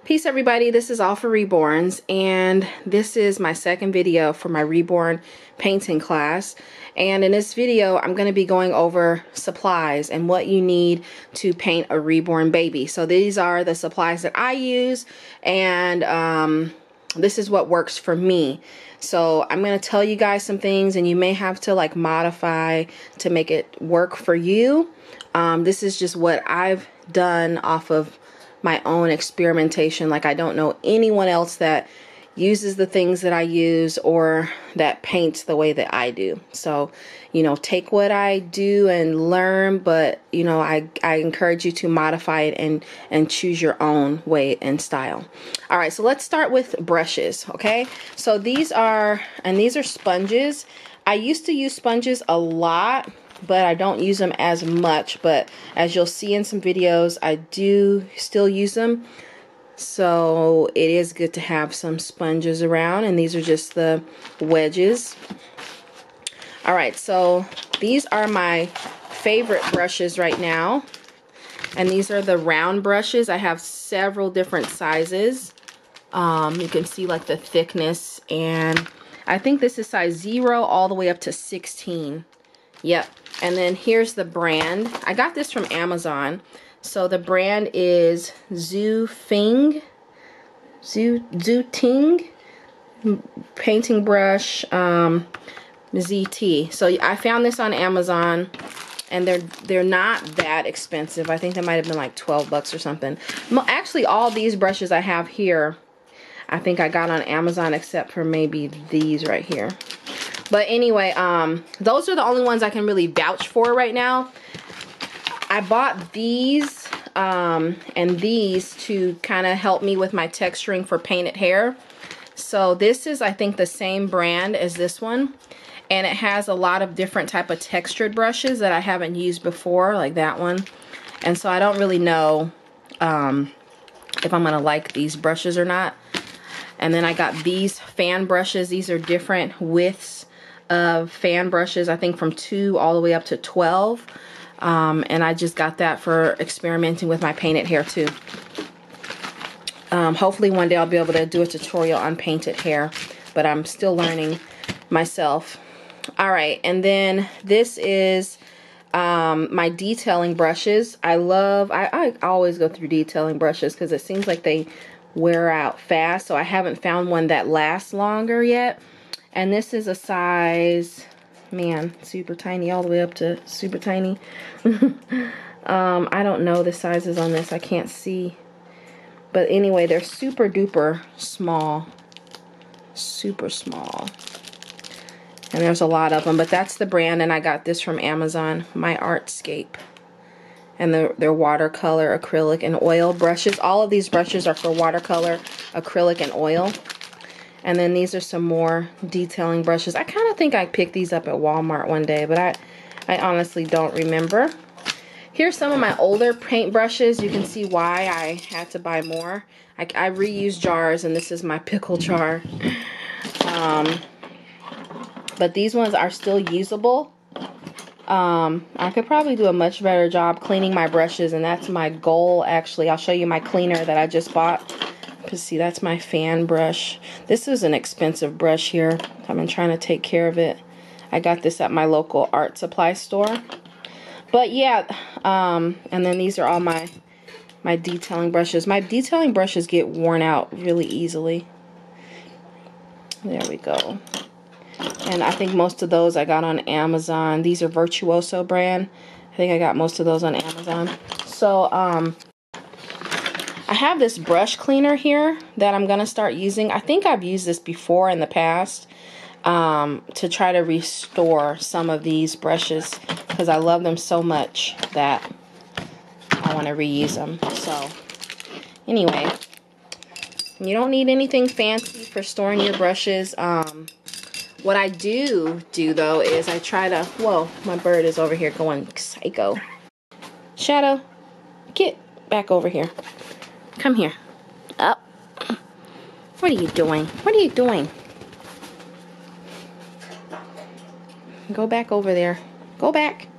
Peace everybody, this is All4Reborns, and this is my second video for my Reborn painting class. And in this video I'm going to be going over supplies and what you need to paint a reborn baby. So these are the supplies that I use, and this is what works for me. So I'm going to tell you guys some things, and you may have to like modify to make it work for you. This is just what I've done off of my own experimentation. Like, I don't know anyone else that uses the things that I use or that paints the way that I do. So, you know, take what I do and learn, but you know, I encourage you to modify it and choose your own way and style. All right, so let's start with brushes. Okay, so these are sponges. I used to use sponges a lot, but I don't use them as much. But as you'll see in some videos, I do still use them. So it is good to have some sponges around, and these are just the wedges. All right, so these are my favorite brushes right now, and these are the round brushes. I have several different sizes. You can see like the thickness, and I think this is size 0 all the way up to 16. Yep. And then here's the brand. I got this from Amazon. So the brand is Zhuting painting brush, ZT. So I found this on Amazon, and they're not that expensive. I think they might have been like 12 bucks or something. Actually, all these brushes I have here, I think I got on Amazon, except for maybe these right here. But anyway, those are the only ones I can really vouch for right now. I bought these and these to kind of help me with my texturing for painted hair. So this is, I think, the same brand as this one. And it has a lot of different type of textured brushes that I haven't used before, like that one. And so I don't really know if I'm going to like these brushes or not. And then I got these fan brushes. These are different widths of fan brushes, I think from 2 all the way up to 12. And I just got that for experimenting with my painted hair too. Hopefully one day I'll be able to do a tutorial on painted hair, but I'm still learning myself. All right, and then this is my detailing brushes. I always go through detailing brushes because it seems like they wear out fast, so I haven't found one that lasts longer yet. And this is a size, man, super tiny all the way up to super tiny. I don't know the sizes on this. I can't see. But anyway, they're super duper small. Super small. And there's a lot of them. But that's the brand, and I got this from Amazon. My Artscape. And they're watercolor, acrylic, and oil brushes. All of these brushes are for watercolor, acrylic, and oil. And then these are some more detailing brushes. I kind of think I picked these up at Walmart one day, but I honestly don't remember. Here's some of my older paint brushes. You can see why I had to buy more. I reuse jars, and this is my pickle jar. But these ones are still usable. I could probably do a much better job cleaning my brushes, and that's my goal actually. I'll show you my cleaner that I just bought. Because see, that's my fan brush. This is an expensive brush here. I've been trying to take care of it. I got this at my local art supply store. But yeah, and then these are all my detailing brushes. My detailing brushes get worn out really easily. There we go. And I think most of those I got on Amazon. These are Virtuoso brand. I think I got most of those on Amazon. So, I have this brush cleaner here that I'm going to start using. I think I've used this before in the past to try to restore some of these brushes because I love them so much that I want to reuse them. So anyway, you don't need anything fancy for storing your brushes. What I do though is I try to, whoa, my bird is over here going psycho. Shadow, get back over here. Come here. Up. What are you doing? What are you doing? Go back over there. Go back.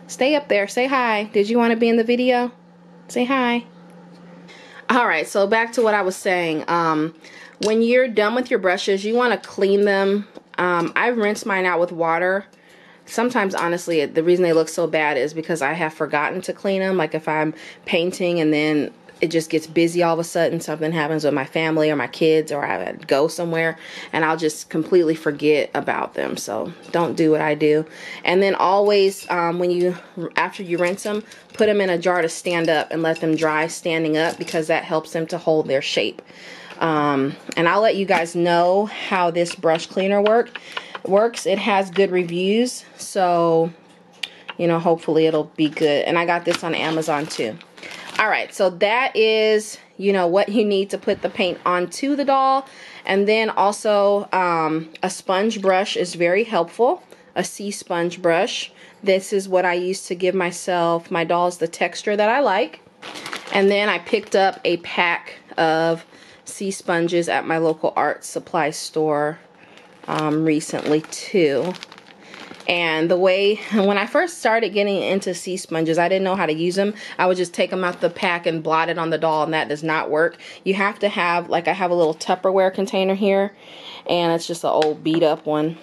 Stay up there. Say hi. Did you want to be in the video? Say hi. All right, so back to what I was saying. When you're done with your brushes, you want to clean them. I rinse mine out with water. Sometimes, honestly, the reason they look so bad is because I have forgotten to clean them. Like if I'm painting and then it just gets busy all of a sudden, something happens with my family or my kids, or I go somewhere and I'll just completely forget about them. So don't do what I do. And then always, after you rinse them, put them in a jar to stand up and let them dry standing up, because that helps them to hold their shape. And I'll let you guys know how this brush cleaner works. It has good reviews, so you know, hopefully it'll be good. And I got this on Amazon too. All right, so that is, you know, what you need to put the paint onto the doll. And then also a sponge brush is very helpful, a sea sponge brush. This is what I use to give my dolls the texture that I like. And then I picked up a pack of sea sponges at my local art supply store recently too. And when I first started getting into sea sponges, I didn't know how to use them. I would just take them out the pack and blot it on the doll, and that does not work. You have to have, like I have a little Tupperware container here, and it's just an old beat up one.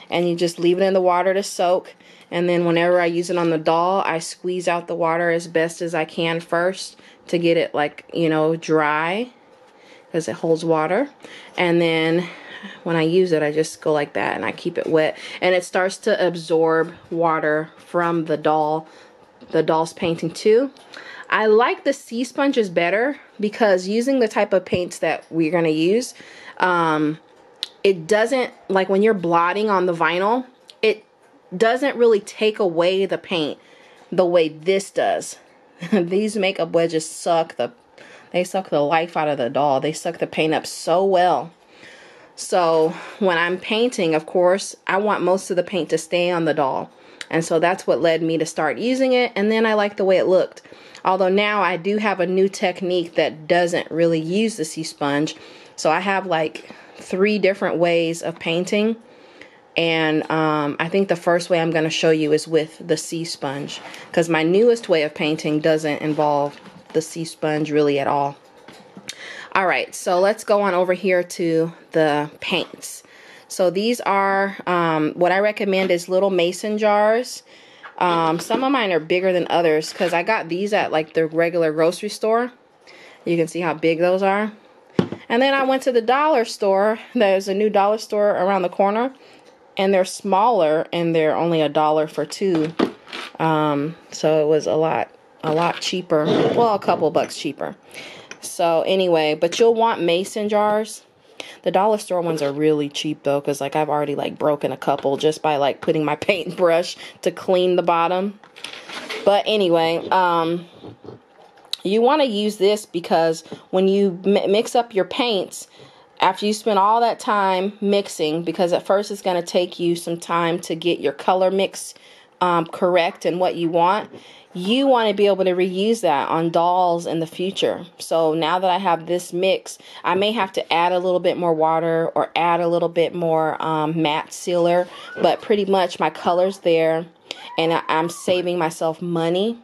And you just leave it in the water to soak. And then whenever I use it on the doll, I squeeze out the water as best as I can first to get it, like, you know, dry, because it holds water. And then when I use it, I just go like that and I keep it wet, and it starts to absorb water from the doll's painting too. I like the sea sponges better because using the type of paints that we're going to use, it doesn't, like when you're blotting on the vinyl, it doesn't really take away the paint the way this does. These makeup wedges suck the life out of the doll. They suck the paint up so well. So when I'm painting, of course, I want most of the paint to stay on the doll. And so that's what led me to start using it. And then I like the way it looked. Although now I do have a new technique that doesn't really use the sea sponge. So I have like 3 different ways of painting. And I think the first way I'm going to show you is with the sea sponge, because my newest way of painting doesn't involve the sea sponge really at all. All right, so let's go on over here to the paints. So these are, what I recommend is little mason jars. Some of mine are bigger than others because I got these at like the regular grocery store. You can see how big those are. And then I went to the dollar store. There's a new dollar store around the corner, and they're smaller, and they're only $1 for 2. So it was a lot cheaper. Well, a couple bucks cheaper. So anyway, but you'll want mason jars. The dollar store ones are really cheap though, because like I've already like broken a couple just by like putting my paintbrush to clean the bottom. But anyway, you want to use this because when you mix up your paints, after you spend all that time mixing, because at first it's going to take you some time to get your color mix correct and what you want to be able to reuse that on dolls in the future. So now that I have this mix, I may have to add a little bit more water or add a little bit more matte sealer, but pretty much my color's there, and I'm saving myself money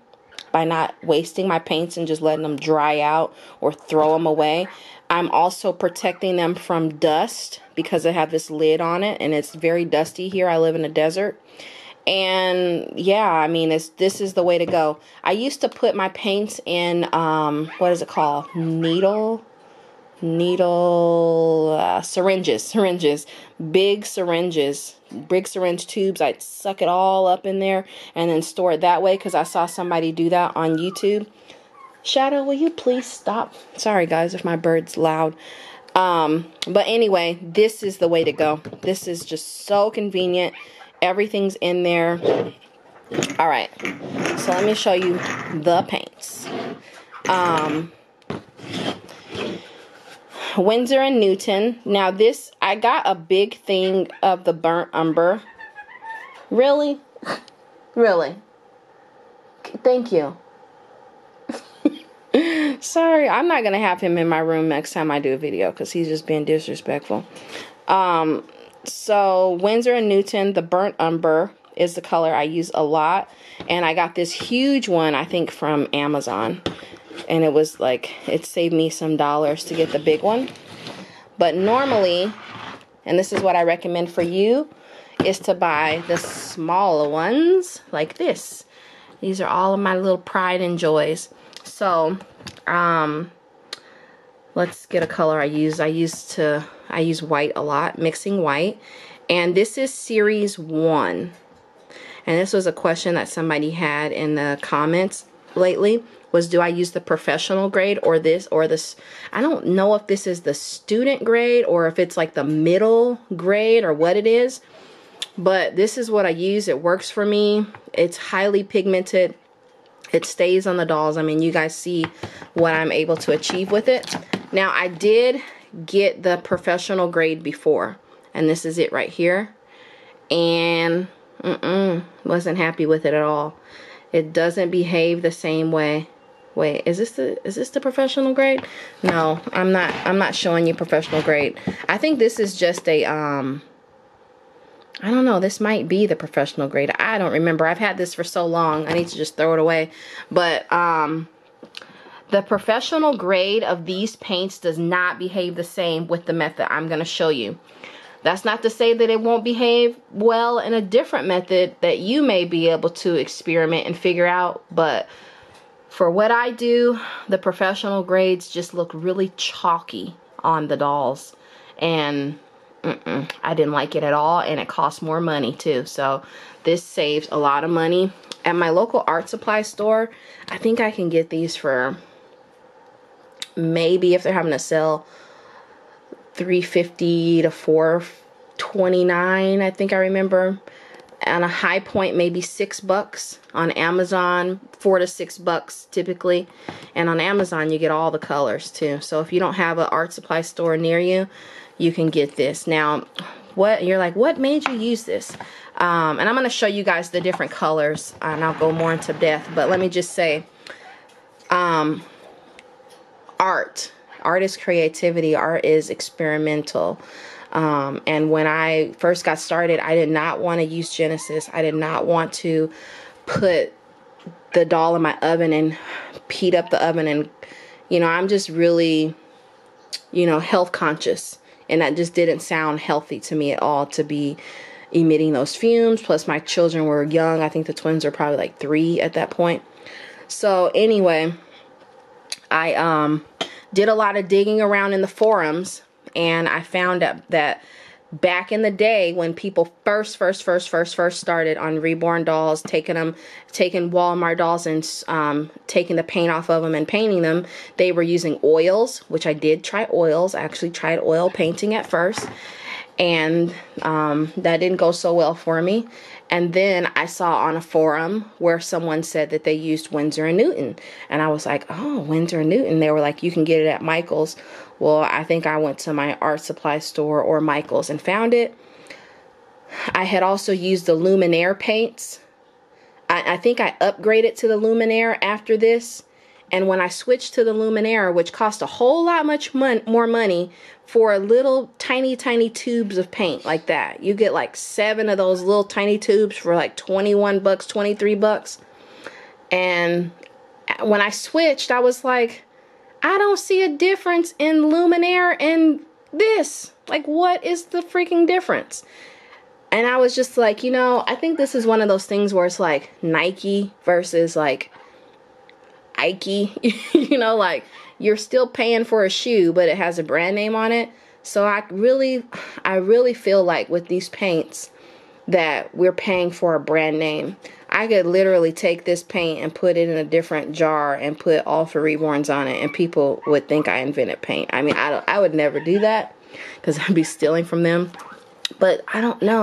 by not wasting my paints and just letting them dry out or throw them away. I'm also protecting them from dust because I have this lid on it, and it's very dusty here. I live in a desert. And yeah, I mean, this is the way to go. I used to put my paints in, what is it called? Syringes, big syringe tubes. I'd suck it all up in there and then store it that way, because I saw somebody do that on YouTube. Shadow, will you please stop? Sorry guys if my bird's loud. But anyway, this is the way to go. This is just so convenient. Everything's in there. All right, so let me show you the paints. Winsor & Newton. Now this, I got a big thing of the burnt umber. Really? Really? Thank you. Sorry, I'm not going to have him in my room next time I do a video because he's just being disrespectful. So Winsor & Newton, the burnt umber is the color I use a lot. And I got this huge one, I think, from Amazon. and it was like, it saved me some dollars to get the big one. But normally, and this is what I recommend for you, is to buy the smaller ones like this. These are all of my little pride and joys. So, let's get a color I use. I use white a lot, mixing white. And this is series 1. And this was a question that somebody had in the comments lately, was do I use the professional grade or this or this? I don't know if this is the student grade or if it's like the middle grade or what it is. But this is what I use. It works for me. It's highly pigmented. It stays on the dolls. I mean, you guys see what I'm able to achieve with it. Now, I did get the professional grade before. And this is it right here. And wasn't happy with it at all. It doesn't behave the same way. Wait, is this the professional grade? No, I'm not showing you professional grade. I think this is just a I don't know, this might be the professional grade. I don't remember. I've had this for so long. I need to just throw it away. But the professional grade of these paints does not behave the same with the method I'm going to show you. That's not to say that it won't behave well in a different method that you may be able to experiment and figure out. But for what I do, the professional grades just look really chalky on the dolls. And I didn't like it at all. And it costs more money too. So this saves a lot of money. At my local art supply store, I think I can get these for maybe, if they're having a sale, $3.50 to $4.29, I think I remember. On a high point, maybe $6. On Amazon, $4 to $6 typically. And on Amazon, you get all the colors too. So if you don't have an art supply store near you, you can get this. Now, you're like, what made you use this? And I'm going to show you guys the different colors, and I'll go more into depth. But let me just say, art is creativity. Art is experimental. And when I first got started, I did not want to use Genesis. I did not want to put the doll in my oven and heat up the oven. And, you know, I'm just really, you know, health conscious. And that just didn't sound healthy to me at all, to be emitting those fumes. Plus my children were young. I think the twins are probably like 3 at that point. So anyway, I did a lot of digging around in the forums, and I found out that back in the day when people first started on Reborn dolls, taking Walmart dolls and taking the paint off of them and painting them, they were using oils, which I did try oils. I actually tried oil painting at first, and that didn't go so well for me. And then I saw on a forum where someone said that they used Winsor & Newton. And I was like, oh, Winsor & Newton. They were like, you can get it at Michael's. Well, I think I went to my art supply store or Michael's and found it. I had also used the Luminaire paints. I think I upgraded to the Luminaire after this. And when I switched to the Luminaire, which cost a whole lot more money for little tiny tubes of paint like that. You get like 7 of those little tiny tubes for like $21, $23. And when I switched, I was like, I don't see a difference in Luminaire and this. Like, what is the freaking difference? And I was just like, you know, I think this is one of those things where it's like Nike versus like Ike. You know, like you're still paying for a shoe, but it has a brand name on it. So I really feel like with these paints that we're paying for a brand name. I could literally take this paint and put it in a different jar and put All4Reborns on it, and people would think I invented paint. I mean, I would never do that because I'd be stealing from them. But I don't know.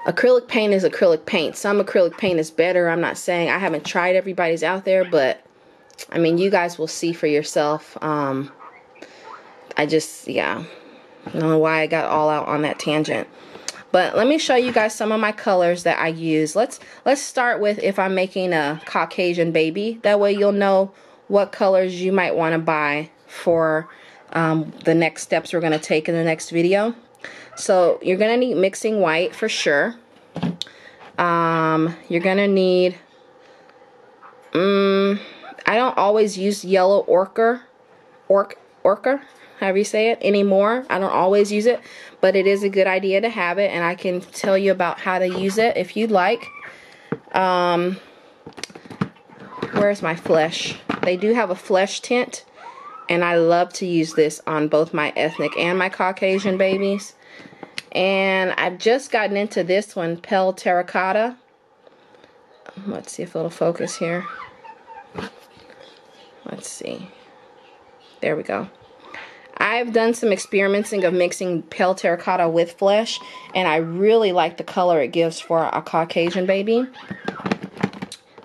Acrylic paint is acrylic paint. Some acrylic paint is better. I'm not saying, I haven't tried everybody's out there, but I mean, you guys will see for yourself. Yeah, I don't know why I got all out on that tangent. But let me show you guys some of my colors that I use. Let's start with if I'm making a Caucasian baby. That way you'll know what colors you might want to buy for the next steps we're going to take in the next video. So you're going to need mixing white for sure. You're going to need, I don't always use yellow ochre, however you say it, anymore. I don't always use it, but it is a good idea to have it, and I can tell you about how to use it if you'd like. Where's my flesh? They do have a flesh tint, and I love to use this on both my ethnic and my Caucasian babies. And I've just gotten into this one, Pale Terracotta. Let's see if it'll focus here. Let's see. There we go. I've done some experimenting of mixing Pale Terracotta with flesh, and I really like the color it gives for a Caucasian baby.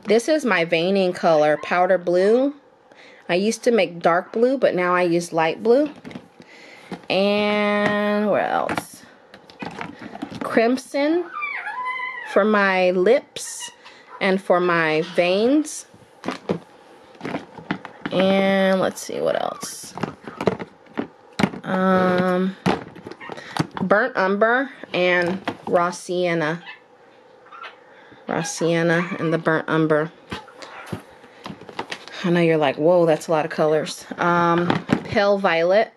This is my veining color, powder blue. I used to make dark blue, but now I use light blue. And where else? Crimson for my lips and for my veins. And let's see what else. Burnt umber and raw sienna. Raw sienna and the burnt umber. I know you're like, whoa, that's a lot of colors. Pale violet.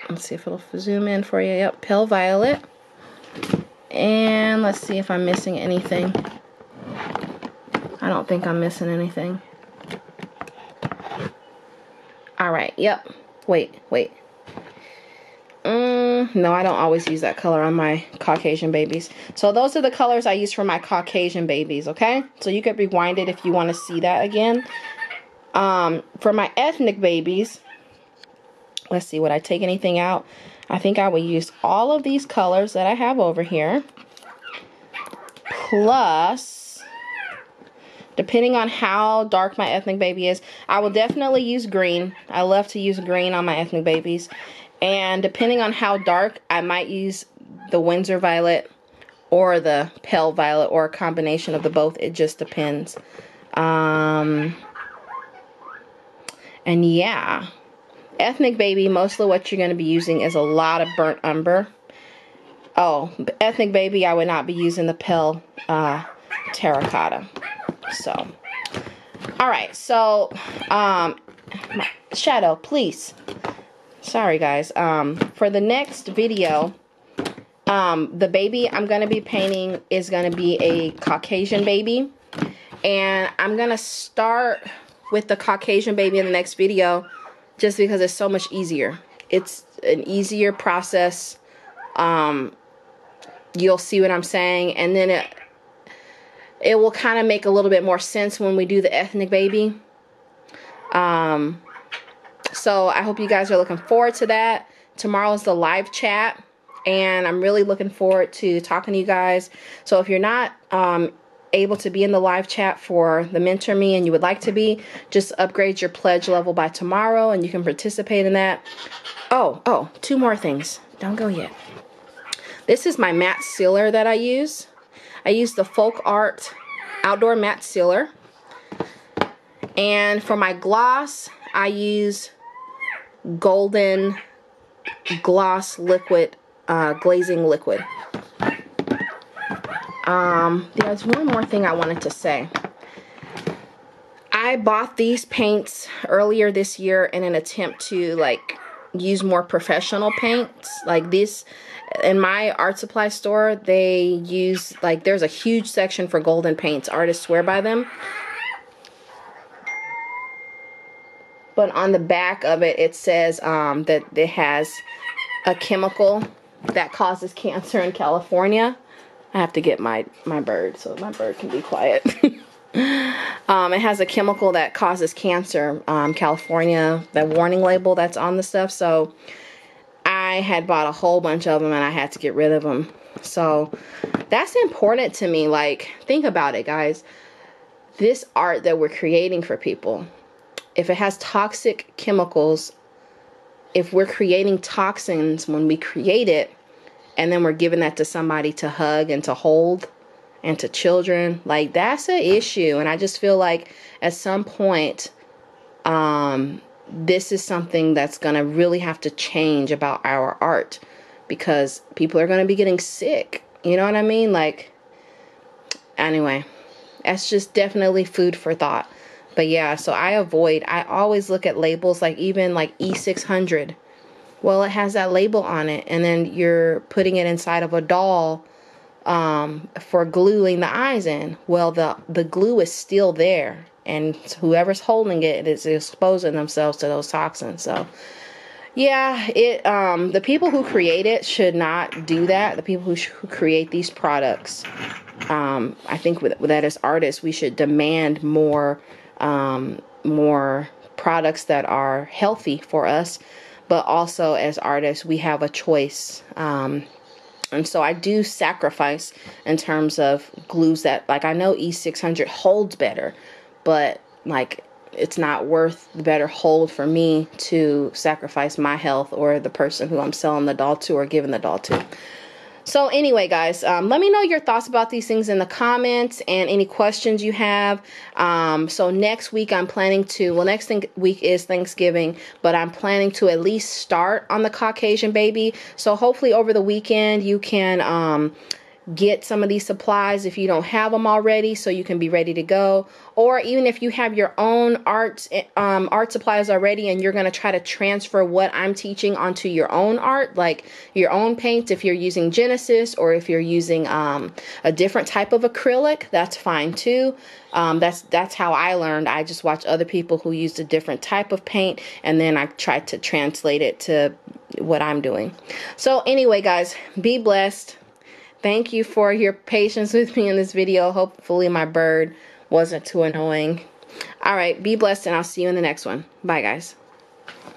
Let's see if it'll zoom in for you. Yep, pale violet. And let's see if I'm missing anything. I don't think I'm missing anything. Alright, yep. Wait. No, I don't always use that color on my Caucasian babies. So those are the colors I use for my Caucasian babies, okay? So you could rewind it if you want to see that again. For my ethnic babies, let's see, would I take anything out? I think I would use all of these colors that I have over here. Plus, depending on how dark my ethnic baby is, I will definitely use green. I love to use green on my ethnic babies. And depending on how dark, I might use the Windsor violet or the pale violet or a combination of the both. It just depends. And yeah, ethnic baby, mostly what you're going to be using is a lot of burnt umber. Oh, ethnic baby, I would not be using the pale terracotta. So, alright, so, Shadow, please. Sorry, guys. For the next video, the baby I'm going to be painting is going to be a Caucasian baby. And I'm going to start with the Caucasian baby in the next video just because it's so much easier. It's an easier process. You'll see what I'm saying. And then it will kind of make a little bit more sense when we do the ethnic baby. So I hope you guys are looking forward to that. Tomorrow's the live chat, and I'm really looking forward to talking to you guys. So if you're not able to be in the live chat for the Mentor Me and you would like to be, just upgrade your pledge level by tomorrow and you can participate in that. Oh, two more things. Don't go yet. This is my matte sealer that I use. I use the Folk Art Outdoor Matte Sealer. And for my gloss, I use Golden Gloss Liquid, glazing liquid. There's one more thing I wanted to say. I bought these paints earlier this year in an attempt to like use more professional paints. Like this, in my art supply store, they use, like, there's a huge section for golden paints. Artists swear by them. But on the back of it, it says that it has a chemical that causes cancer in California. I have to get my bird so my bird can be quiet. It has a chemical that causes cancer, California, the warning label that's on the stuff. So I had bought a whole bunch of them and I had to get rid of them. So that's important to me. Like, think about it, guys. This art that we're creating for people, if it has toxic chemicals, if we're creating toxins when we create it, and then we're giving that to somebody to hug and to hold and to children, like, that's an issue. And I just feel like at some point, this is something that's going to really have to change about our art, because people are going to be getting sick. You know what I mean? Like, anyway, that's just definitely food for thought. But yeah, so I always look at labels, like even like E600. Well, it has that label on it, and then you're putting it inside of a doll for gluing the eyes in. Well, the glue is still there, and whoever's holding it is exposing themselves to those toxins. So yeah, the people who create it should not do that. The people who create these products, I think that as artists, we should demand more products that are healthy for us. But also as artists, we have a choice. And so I do sacrifice in terms of glues that, like, I know E600 holds better, but like it's not worth the better hold for me to sacrifice my health or the person who I'm selling the doll to or giving the doll to. So anyway, guys, let me know your thoughts about these things in the comments and any questions you have. So next week I'm planning to, well, next week is Thanksgiving, but I'm planning to at least start on the Caucasian baby. So hopefully over the weekend you can get some of these supplies if you don't have them already, so you can be ready to go. Or even if you have your own art supplies already and you're going to try to transfer what I'm teaching onto your own art, like your own paints, if you're using Genesis or if you're using a different type of acrylic, that's fine too. That's how I learned. I just watched other people who used a different type of paint, and then I tried to translate it to what I'm doing. So anyway, guys, be blessed. Thank you for your patience with me in this video. Hopefully my bird wasn't too annoying. All right, be blessed, and I'll see you in the next one. Bye, guys.